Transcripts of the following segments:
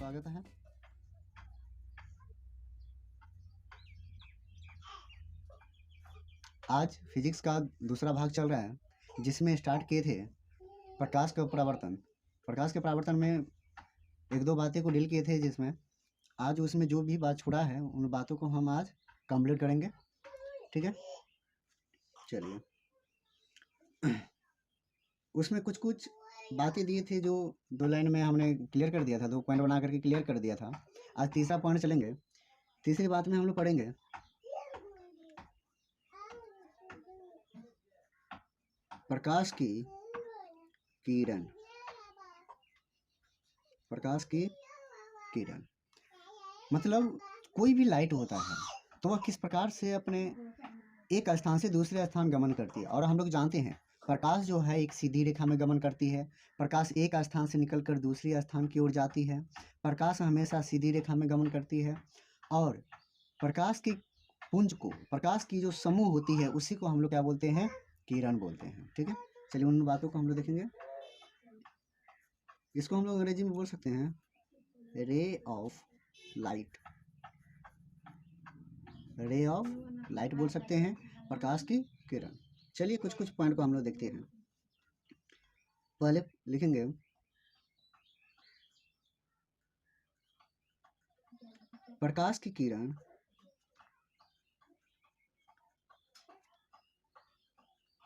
स्वागत है। आज फिजिक्स का दूसरा भाग चल रहा है जिसमें स्टार्ट किए थे प्रकाश का परावर्तन। प्रकाश के परावर्तन में एक दो बातें को डील किए थे, जिसमें आज उसमें जो भी बात छुड़ा है उन बातों को हम आज कंप्लीट करेंगे। ठीक है, चलिए। उसमें कुछ कुछ बातें दिए थे जो 2 लाइन में हमने क्लियर कर दिया था, 2 पॉइंट बना करके क्लियर कर दिया था। आज तीसरा पॉइंट चलेंगे। तीसरी बात में हम लोग पढ़ेंगे प्रकाश की किरण। प्रकाश की किरण मतलब कोई भी लाइट होता है तो वह किस प्रकार से अपने एक स्थान से दूसरे स्थान गमन करती है। और हम लोग जानते हैं प्रकाश जो है एक सीधी रेखा में गमन करती है। प्रकाश एक स्थान से निकलकर दूसरी स्थान की ओर जाती है। प्रकाश हमेशा सीधी रेखा में गमन करती है। और प्रकाश की पुंज को, प्रकाश की जो समूह होती है उसी को हम लोग क्या बोलते हैं? किरण बोलते हैं। ठीक है, चलिए उन बातों को हम लोग देखेंगे। इसको हम लोग अंग्रेजी में बोल सकते हैं ray of light. Ray of light बोल सकते हैं, प्रकाश की किरण। चलिए कुछ कुछ पॉइंट को हम लोग देखते हैं। पहले लिखेंगे प्रकाश की किरण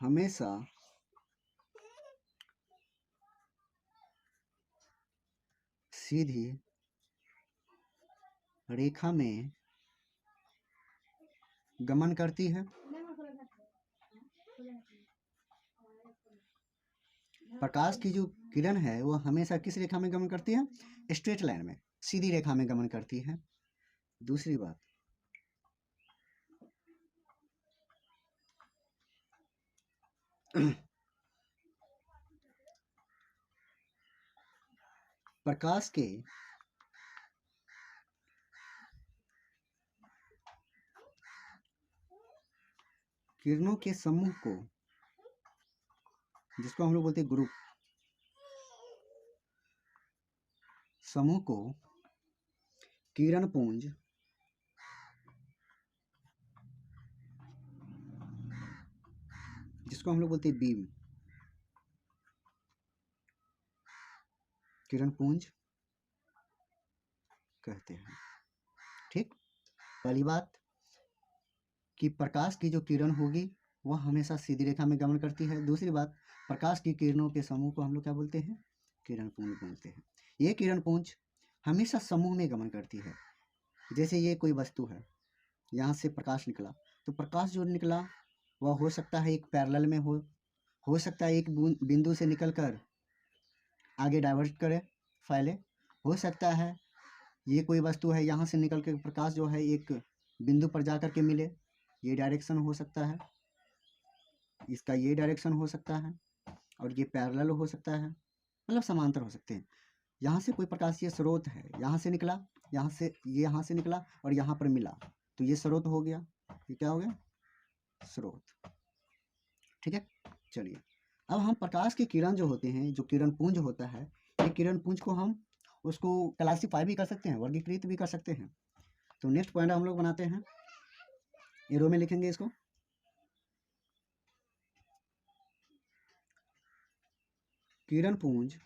हमेशा सीधी रेखा में गमन करती है। प्रकाश की जो किरण है वो हमेशा किस रेखा में गमन करती है? स्ट्रेट लाइन में, सीधी रेखा में गमन करती है। दूसरी बात, प्रकाश के किरणों के समूह को, जिसको हम लोग बोलते हैं ग्रुप, समूह को किरण पुंज जिसको हम लोग बोलते हैं बीम, किरण पुंज कहते हैं। ठीक, पहली बात कि प्रकाश की जो किरण होगी वह हमेशा सीधी रेखा में गमन करती है। दूसरी बात, प्रकाश की किरणों के समूह को हम लोग क्या बोलते हैं? किरण पुंज बोलते हैं। ये किरण पुंज हमेशा समूह में गमन करती है। जैसे ये कोई वस्तु है, यहाँ से प्रकाश निकला, तो प्रकाश जो निकला वह हो सकता है एक पैरेलल में हो सकता है एक बिंदु से निकलकर आगे डाइवर्ट करे, फैले। हो सकता है ये कोई वस्तु है, यहाँ से निकल के प्रकाश जो है एक बिंदु पर जा कर के मिले, ये डायरेक्शन हो सकता है, इसका ये डायरेक्शन हो सकता है, और ये पैरेलल हो सकता है, मतलब समांतर हो सकते हैं। यहाँ से कोई प्रकाश, ये स्रोत है, यहाँ से निकला, यहाँ से निकला और यहाँ पर मिला, तो ये स्रोत हो गया। ये क्या हो गया? स्रोत। ठीक है, चलिए अब हम प्रकाश की किरण जो होते हैं, जो किरण पुंज होता है, ये किरण पुंज को हम उसको क्लासीफाई भी कर सकते हैं, वर्गीकृत भी कर सकते हैं। तो नेक्स्ट पॉइंट हम लोग बनाते हैं, एरो में लिखेंगे इसको। किरण पुंज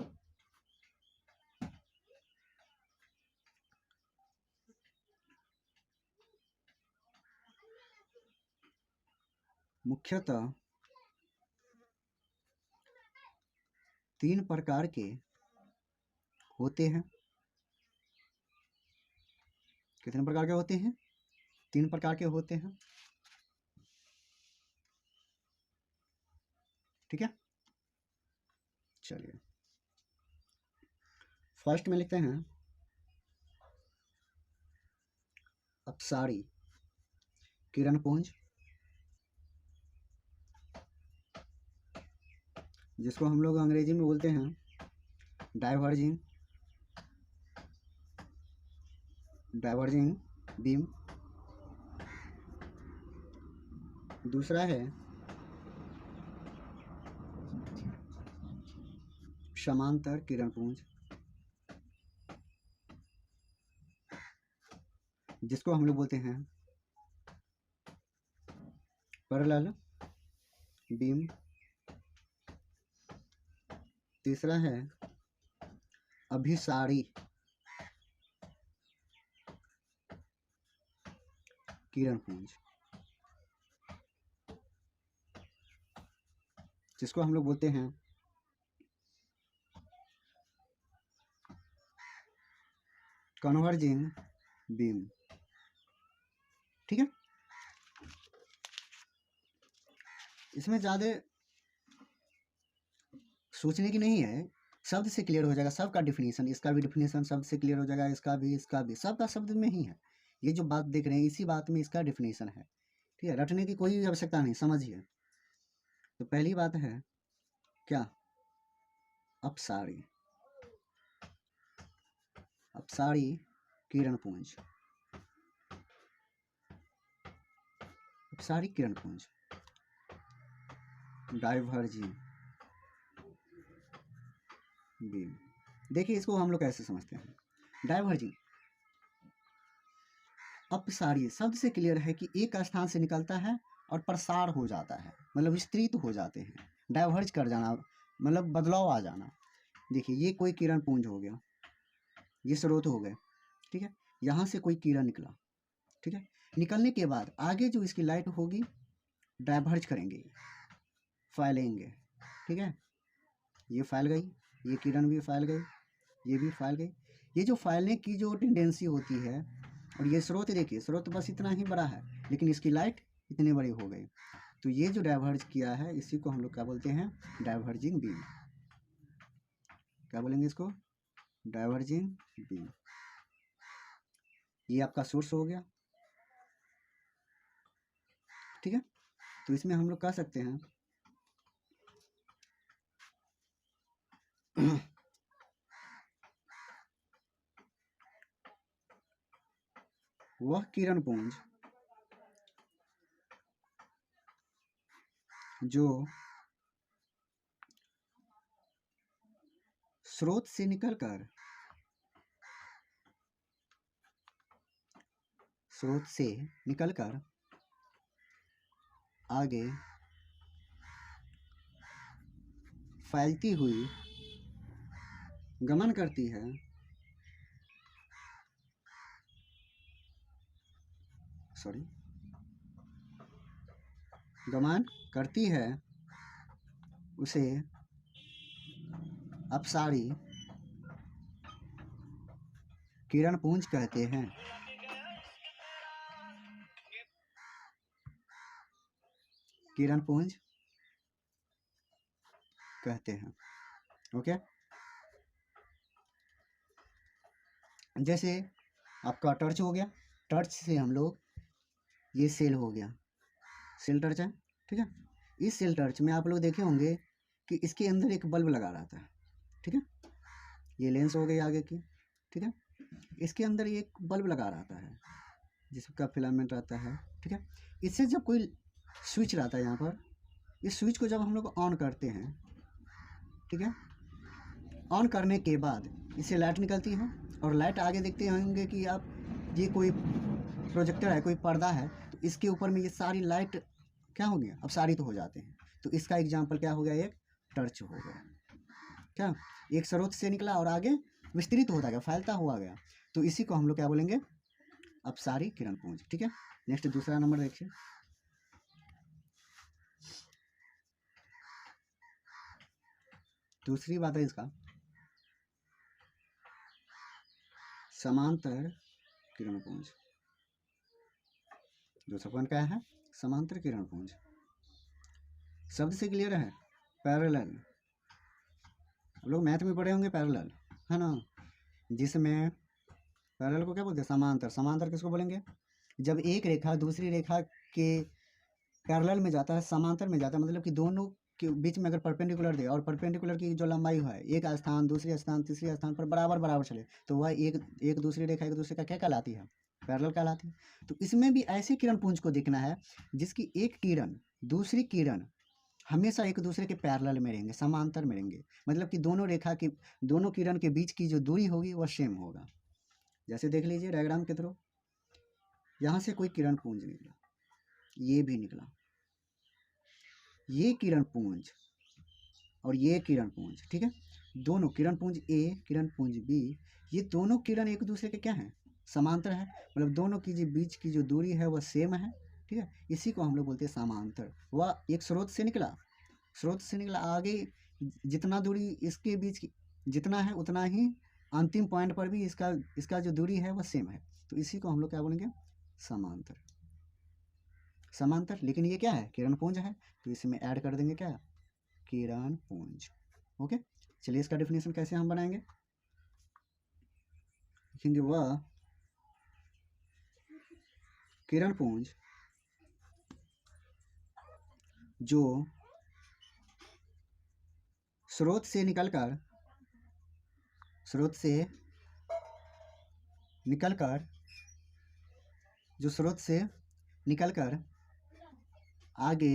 मुख्यतः 3 प्रकार के होते हैं। कितने प्रकार के होते हैं? 3 प्रकार के होते हैं। ठीक है, चलिए फर्स्ट में लिखते हैं अपसारी किरण पुंज, जिसको हम लोग अंग्रेजी में बोलते हैं डाइवर्जिंग बीम। दूसरा है समांतर किरण पुंज। जिसको हम लोग बोलते हैं पैरेलल बीम। तीसरा है अभिसारी किरण पुंज, जिसको हम लोग बोलते हैं कन्वर्जिंग बीम। ठीक है, इसमें ज़्यादा सोचने की नहीं है, शब्द से क्लियर हो जाएगा। सबका डिफिनीशन, इसका भी डिफिनीशन शब्द से क्लियर हो जाएगा, इसका भी सबका शब्द में ही है। ये जो बात देख रहे हैं इसी बात में इसका डिफिनीशन है। ठीक है, रटने की कोई आवश्यकता नहीं, समझिए। तो पहली बात है क्या, अपसारी, अपसारी किरण पुंज, अपसारी किरण पुंज। डाइवर्जिंग बीम, देखिए इसको हम लोग कैसे समझते हैं। डाइवर्जिंग, अपसारी शब्द से क्लियर है कि एक स्थान से निकलता है और प्रसार हो जाता है, मतलब विस्तृत हो जाते हैं। डाइवर्ज कर जाना मतलब बदलाव आ जाना। देखिए ये कोई किरण पुंज हो गया, ये स्रोत हो गए। ठीक है, यहाँ से कोई किरण निकला। ठीक है, निकलने के बाद आगे जो इसकी लाइट होगी डाइवर्ज करेंगे, फैलेंगे। ठीक है, ये फैल गई, ये किरण भी फैल गई, ये भी फैल गई। ये जो फैलने की जो टेंडेंसी होती है, और ये स्रोत देखिए, स्रोत बस इतना ही बड़ा है लेकिन इसकी लाइट इतनी बड़ी हो गई। तो ये जो डाइवर्ज किया है इसी को हम लोग क्या बोलते हैं, डाइवर्जिंग बीम। क्या बोलेंगे इसको, डाइवर्जिंग बीम। ये आपका सोर्स हो गया। ठीक है, तो इसमें हम लोग कह सकते हैं वह किरण पुंज जो स्रोत से निकलकर आगे फैलती हुई गमन करती है, गमन करती है, उसे अपसारी किरण पुंज कहते हैं। किरण पुंज कहते हैं। ओके, जैसे आपका टॉर्च हो गया, टॉर्च से हम लोग, ये सेल हो गया, सेल टॉर्च है। ठीक है, इस सेल टॉर्च में आप लोग देखे होंगे कि इसके अंदर एक बल्ब लगा रहता है। ठीक है, ये लेंस हो गई आगे की। ठीक है, इसके अंदर एक बल्ब लगा रहता है जिसका फिलामेंट रहता है। ठीक है, इससे जब कोई स्विच रहता है यहाँ पर, इस स्विच को जब हम लोग ऑन करते हैं, ठीक है, ऑन करने के बाद इससे लाइट निकलती है, और लाइट आगे देखते होंगे कि आप, ये कोई प्रोजेक्टर है, कोई पर्दा है, तो इसके ऊपर में ये सारी लाइट क्या हो गया, अपसारित तो हो जाते हैं। तो इसका एग्जाम्पल क्या हो गया, एक टॉर्च हो गया। क्या, एक स्रोत से निकला और आगे विस्तृत होता गया, फैलता हुआ गया, तो इसी को हम लोग क्या बोलेंगे, अपसारी किरण पुंज। ठीक है, नेक्स्ट दूसरा नंबर देखिए। दूसरी बात है इसका समांतर किरण पुंज। दूसरा पॉइंट क्या है, समांतर किरण पुंज। शब्द से क्लियर है, पैरेलल। आप लोग मैथ में पढ़े होंगे पैरेलल, है ना, जिसमें पैरेलल को क्या बोलते हैं, समांतर। समांतर किसको बोलेंगे, जब एक रेखा दूसरी रेखा के पैरेलल में जाता है, समांतर में जाता है, मतलब कि दोनों के बीच में अगर परपेंडिकुलर दे, और परपेंडिकुलर की जो लंबाई है, एक स्थान दूसरे स्थान तीसरे स्थान पर बराबर चले, तो वह एक दूसरी रेखा एक दूसरे का क्या कहलाती है, पैरेलल कहलाती है। तो इसमें भी ऐसे किरण पुंज को देखना है जिसकी एक किरण दूसरी किरण हमेशा एक दूसरे के पैरेलल में रहेंगे, समांतर में रहेंगे, मतलब कि दोनों रेखा की, दोनों किरण के बीच की जो दूरी होगी वह सेम होगा। जैसे देख लीजिए डायग्राम के थ्रू, यहाँ से कोई किरण पुंज निकला, ये भी निकला, ये किरण पुंज और ये किरण पुंज, ठीक है। दोनों किरण पुंज ए, किरण पुंज बी, ये दोनों किरण एक दूसरे के क्या है, समांतर है, मतलब दोनों की जो बीच की जो दूरी है वह सेम है, ठीक है। इसी को हम लोग बोलते हैं समांतर। वह एक स्रोत से निकला, स्रोत से निकला, आगे जितना दूरी इसके बीच की जितना है उतना ही अंतिम पॉइंट पर भी इसका जो दूरी है वह सेम है, तो इसी को हम लोग क्या बोलेंगे, समांतर। समांतर, लेकिन ये क्या है, किरण पुंज है, तो इसमें ऐड कर देंगे क्या, किरण पुंज। ओके, चलिए इसका डेफिनेशन कैसे हम बनाएंगे, लिखेंगे वह किरण पुंज जो स्रोत से निकलकर जो स्रोत से निकलकर आगे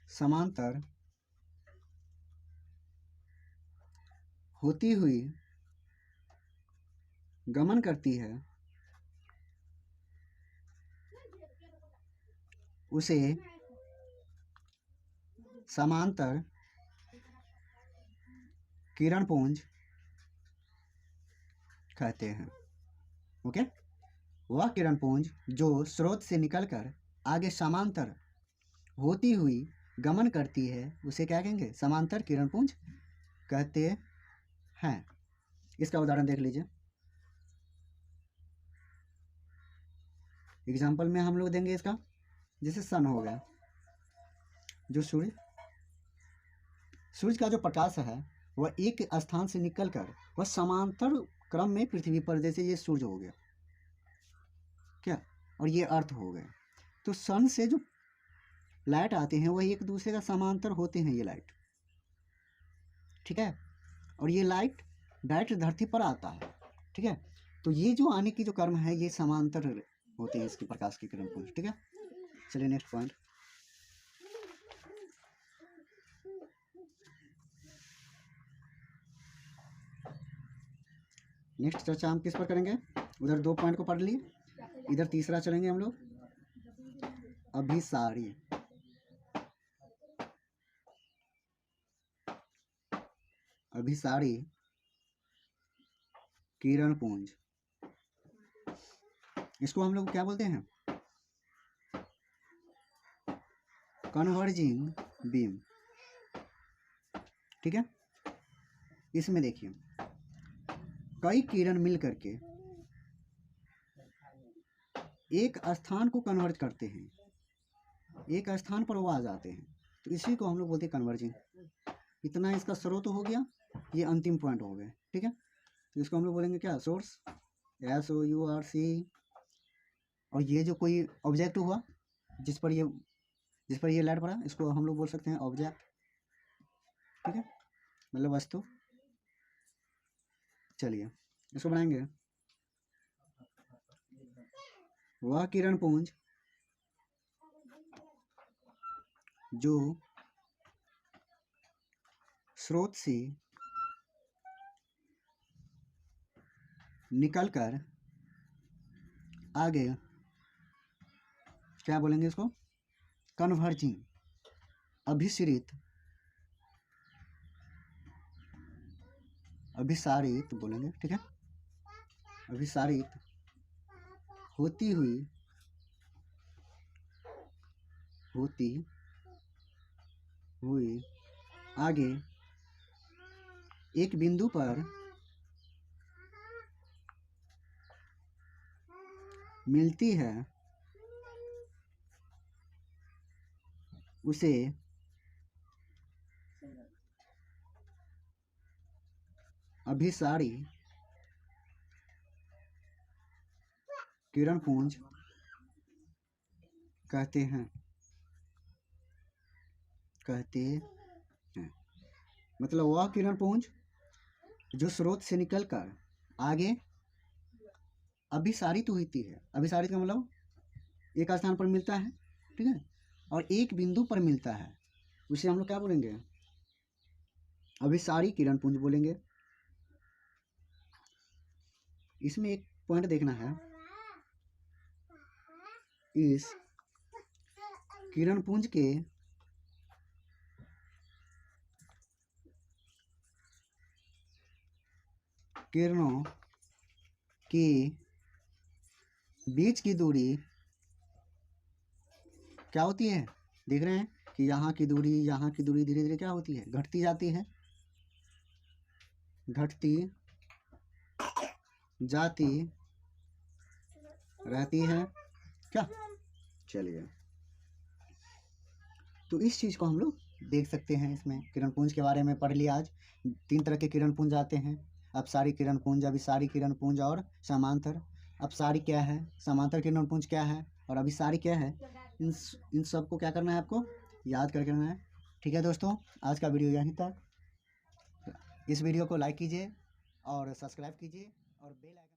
समांतर होती हुई गमन करती है, उसे समांतर किरण पुंज कहते हैं। ओके, वह किरण पुंज जो स्रोत से निकलकर आगे समांतर होती हुई गमन करती है उसे क्या कहेंगे, समांतर किरण पुंज कहते हैं। इसका उदाहरण देख लीजिए, एग्जाम्पल में हम लोग देंगे इसका, जैसे सन हो गया, जो सूर्य का जो प्रकाश है वह एक स्थान से निकलकर वह समांतर क्रम में पृथ्वी पर, जैसे ये सूर्य हो गया क्या, और ये अर्थ हो गए, तो सन से जो लाइट आते हैं वह एक दूसरे का समांतर होते हैं, ये लाइट, ठीक है, और ये लाइट डायरेक्ट धरती पर आता है, ठीक है, तो ये जो आने की जो कर्म है ये समांतर होते हैं इसकी प्रकाश की किरण पुंज, ठीक है। चलिए नेक्स्ट पॉइंट, नेक्स्ट चर्चा हम किस पर करेंगे, उधर 2 पॉइंट को पढ़ लिए, इधर तीसरा चलेंगे हम लोग, अभिसारी। अभिसारी किरण पुंज, इसको हम लोग क्या बोलते हैं, कन्वर्जिंग बीम, ठीक है। इसमें देखिए कई किरण मिल करके एक स्थान को कन्वर्ज करते हैं, एक स्थान पर वो आ जाते हैं, तो इसी को हम लोग बोलते हैं कन्वर्जिंग। इतना इसका स्रोत हो गया, ये अंतिम पॉइंट हो गए, ठीक है, तो इसको हम लोग बोलेंगे क्या, सोर्स, SOURC, और ये जो कोई ऑब्जेक्ट हुआ जिस पर ये लाइट पड़ा, इसको हम लोग बोल सकते हैं ऑब्जेक्ट, ठीक है, मतलब वस्तु। चलिए इसको बनाएंगे, वह किरण पुंज जो स्रोत से निकलकर आगे क्या बोलेंगे इसको, कन्वर्जिंग, अभिसारित बोलेंगे, ठीक है, अभिसारित होती हुई आगे एक बिंदु पर मिलती है, उसे अभिसारी किरण पुंज कहते हैं। मतलब वह किरण पुंज जो स्रोत से निकलकर आगे अभिसारित होती है, अभिसारित का मतलब एक स्थान पर मिलता है, ठीक है, और एक बिंदु पर मिलता है, उसे हम लोग क्या बोलेंगे, अभिसारी किरण पुंज बोलेंगे। इसमें एक पॉइंट देखना है, इस किरण पुंज के किरणों की बीच की दूरी क्या होती है। देख रहे हैं कि यहाँ की दूरी धीरे धीरे क्या होती है, घटती जाती है, घटती जाती रहती है क्या। चलिए, तो इस चीज़ को हम लोग देख सकते हैं। इसमें किरण पुंज के बारे में पढ़ लिया आज। 3 तरह के किरण पुंज आते हैं, अपसारी किरण पुंज, अभिसारी किरण पुंज और समांतर। अपसारी क्या है, समांतर किरण पुंज क्या है और अभिसारी क्या है, इन सब को क्या करना है, आपको याद करके करना है। ठीक है दोस्तों, आज का वीडियो यहीं तक। इस वीडियो को लाइक कीजिए और सब्सक्राइब कीजिए और बेल आइकन